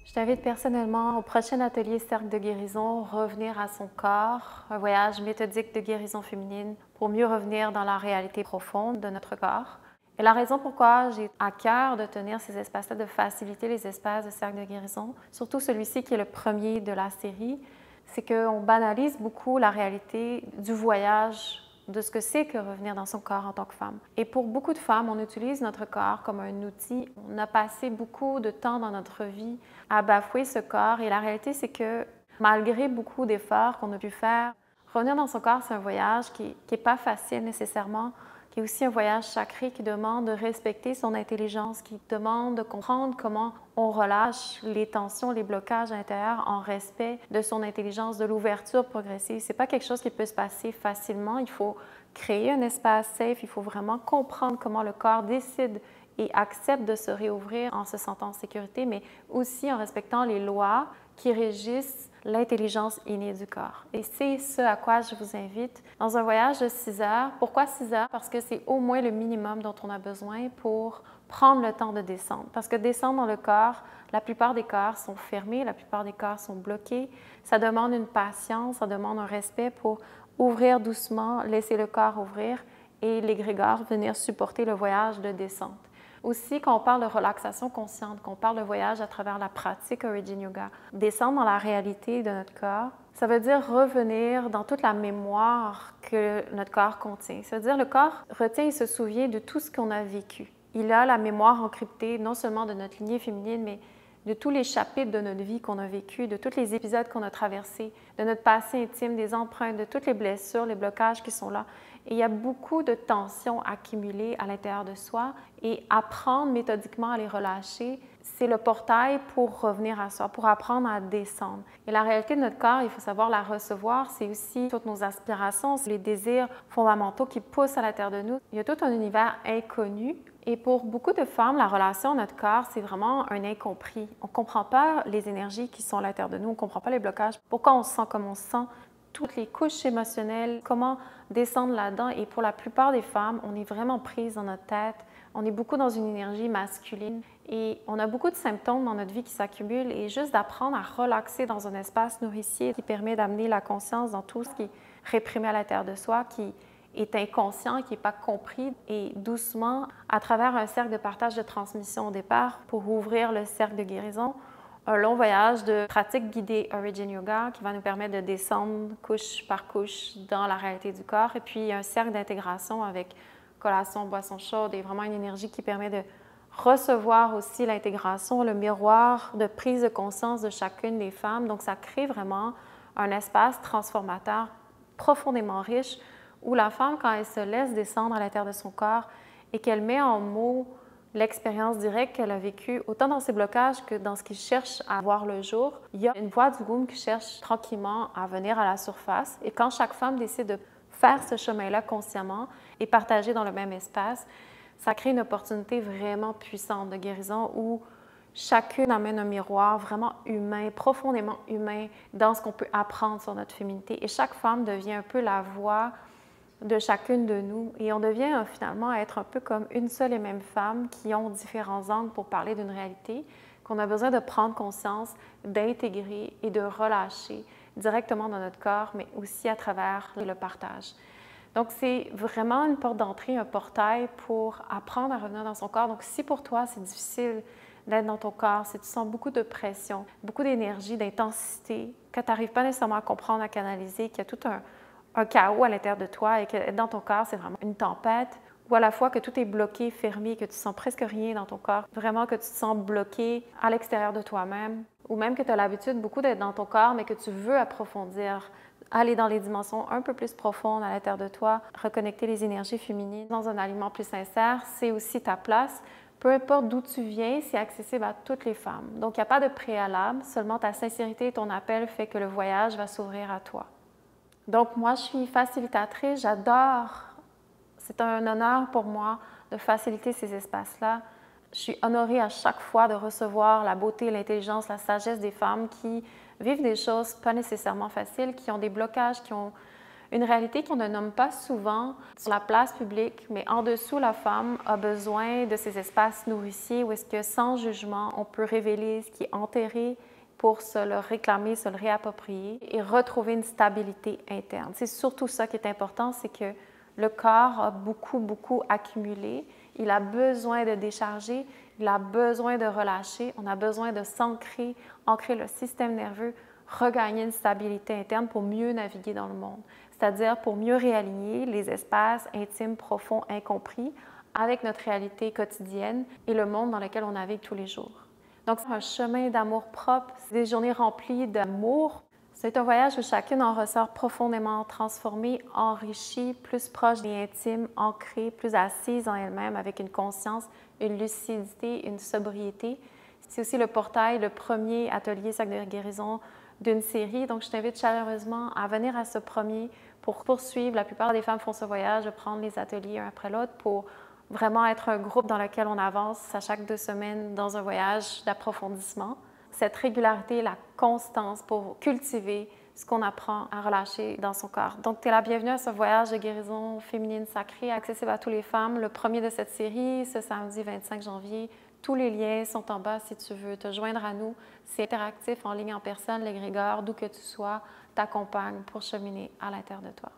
Je t'invite personnellement au prochain atelier Cercle de guérison, revenir à son corps, un voyage méthodique de guérison féminine pour mieux revenir dans la réalité profonde de notre corps. Et la raison pourquoi j'ai à cœur de tenir ces espaces-là, de faciliter les espaces de Cercle de guérison, surtout celui-ci qui est le premier de la série, c'est qu'on banalise beaucoup la réalité du voyage, de ce que c'est que revenir dans son corps en tant que femme. Et pour beaucoup de femmes, on utilise notre corps comme un outil. On a passé beaucoup de temps dans notre vie à bafouer ce corps et la réalité, c'est que malgré beaucoup d'efforts qu'on a pu faire, revenir dans son corps, c'est un voyage qui n'est pas facile nécessairement, qui est aussi un voyage sacré qui demande de respecter son intelligence, qui demande de comprendre comment on relâche les tensions, les blocages intérieurs en respect de son intelligence, de l'ouverture progressive. Ce n'est pas quelque chose qui peut se passer facilement. Il faut créer un espace safe, il faut vraiment comprendre comment le corps décide et accepte de se réouvrir en se sentant en sécurité, mais aussi en respectant les lois qui régissent l'intelligence innée du corps. Et c'est ce à quoi je vous invite dans un voyage de 6 heures. Pourquoi 6 heures? Parce que c'est au moins le minimum dont on a besoin pour prendre le temps de descendre. Parce que descendre dans le corps, la plupart des corps sont fermés, la plupart des corps sont bloqués. Ça demande une patience, ça demande un respect pour ouvrir doucement, laisser le corps ouvrir et l'égrégore venir supporter le voyage de descente. Aussi, quand on parle de relaxation consciente, qu'on parle de voyage à travers la pratique Origin Yoga, descendre dans la réalité de notre corps, ça veut dire revenir dans toute la mémoire que notre corps contient. Ça veut dire le corps retient et se souvient de tout ce qu'on a vécu. Il a la mémoire encryptée non seulement de notre lignée féminine, mais de tous les chapitres de notre vie qu'on a vécu, de tous les épisodes qu'on a traversés, de notre passé intime, des empreintes, de toutes les blessures, les blocages qui sont là. Et il y a beaucoup de tensions accumulées à l'intérieur de soi et apprendre méthodiquement à les relâcher, c'est le portail pour revenir à soi, pour apprendre à descendre. Et la réalité de notre corps, il faut savoir la recevoir, c'est aussi toutes nos aspirations, les désirs fondamentaux qui poussent à l'intérieur de nous. Il y a tout un univers inconnu. Et pour beaucoup de femmes, la relation à notre corps, c'est vraiment un incompris. On ne comprend pas les énergies qui sont à l'intérieur de nous, on ne comprend pas les blocages, pourquoi on se sent comme on se sent, toutes les couches émotionnelles, comment descendre là-dedans. Et pour la plupart des femmes, on est vraiment prise dans notre tête, on est beaucoup dans une énergie masculine et on a beaucoup de symptômes dans notre vie qui s'accumulent et juste d'apprendre à relaxer dans un espace nourricier qui permet d'amener la conscience dans tout ce qui est réprimé à l'intérieur de soi, qui est inconscient, qui n'est pas compris, et doucement, à travers un cercle de partage de transmission au départ, pour ouvrir le cercle de guérison, un long voyage de pratique guidée Origin Yoga qui va nous permettre de descendre couche par couche dans la réalité du corps, et puis un cercle d'intégration avec collation, boisson chaude, et vraiment une énergie qui permet de recevoir aussi l'intégration, le miroir de prise de conscience de chacune des femmes. Donc ça crée vraiment un espace transformateur profondément riche, où la femme, quand elle se laisse descendre à l'intérieur de son corps et qu'elle met en mots l'expérience directe qu'elle a vécue, autant dans ses blocages que dans ce qui cherche à voir le jour, il y a une voix du womb qui cherche tranquillement à venir à la surface. Et quand chaque femme décide de faire ce chemin-là consciemment et partager dans le même espace, ça crée une opportunité vraiment puissante de guérison où chacune amène un miroir vraiment humain, profondément humain, dans ce qu'on peut apprendre sur notre féminité. Et chaque femme devient un peu la voix de chacune de nous et on devient finalement être un peu comme une seule et même femme qui ont différents angles pour parler d'une réalité qu'on a besoin de prendre conscience, d'intégrer et de relâcher directement dans notre corps, mais aussi à travers le partage. Donc, c'est vraiment une porte d'entrée, un portail pour apprendre à revenir dans son corps. Donc, si pour toi, c'est difficile d'être dans ton corps, si tu sens beaucoup de pression, beaucoup d'énergie, d'intensité, que tu n'arrives pas nécessairement à comprendre, à canaliser, qu'il y a tout un chaos à l'intérieur de toi et que dans ton corps, c'est vraiment une tempête, ou à la fois que tout est bloqué, fermé, que tu sens presque rien dans ton corps, vraiment que tu te sens bloqué à l'extérieur de toi-même, ou même que tu as l'habitude beaucoup d'être dans ton corps, mais que tu veux approfondir, aller dans les dimensions un peu plus profondes à l'intérieur de toi, reconnecter les énergies féminines dans un aliment plus sincère, c'est aussi ta place. Peu importe d'où tu viens, c'est accessible à toutes les femmes. Donc, il n'y a pas de préalable, seulement ta sincérité et ton appel fait que le voyage va s'ouvrir à toi. Donc, moi, je suis facilitatrice, j'adore, c'est un honneur pour moi de faciliter ces espaces-là. Je suis honorée à chaque fois de recevoir la beauté, l'intelligence, la sagesse des femmes qui vivent des choses pas nécessairement faciles, qui ont des blocages, qui ont Une réalité qu'on ne nomme pas souvent sur la place publique, mais en dessous, la femme a besoin de ces espaces nourriciers où est-ce que sans jugement, on peut révéler ce qui est enterré pour se le réclamer, se le réapproprier et retrouver une stabilité interne. C'est surtout ça qui est important, c'est que le corps a beaucoup accumulé. Il a besoin de décharger, il a besoin de relâcher, on a besoin de s'ancrer, ancrer le système nerveux, regagner une stabilité interne pour mieux naviguer dans le monde, c'est-à-dire pour mieux réaligner les espaces intimes, profonds, incompris avec notre réalité quotidienne et le monde dans lequel on navigue tous les jours. Donc, c'est un chemin d'amour propre, c'est des journées remplies d'amour. C'est un voyage où chacune en ressort profondément transformée, enrichie, plus proche et intime, ancrée, plus assise en elle-même, avec une conscience, une lucidité, une sobriété. C'est aussi le portail, le premier atelier Cercle de guérison d'une série. Donc, je t'invite chaleureusement à venir à ce premier pour poursuivre. La plupart des femmes font ce voyage, de prendre les ateliers un après l'autre pour vraiment être un groupe dans lequel on avance à chaque 2 semaines dans un voyage d'approfondissement. Cette régularité, la constance pour cultiver ce qu'on apprend à relâcher dans son corps. Donc, tu es la bienvenue à ce voyage de guérison féminine sacrée, accessible à toutes les femmes. Le premier de cette série, ce samedi 25 janvier. Tous les liens sont en bas si tu veux te joindre à nous. C'est interactif, en ligne, en personne. L'égrégore, d'où que tu sois, t'accompagne pour cheminer à l'intérieur de toi.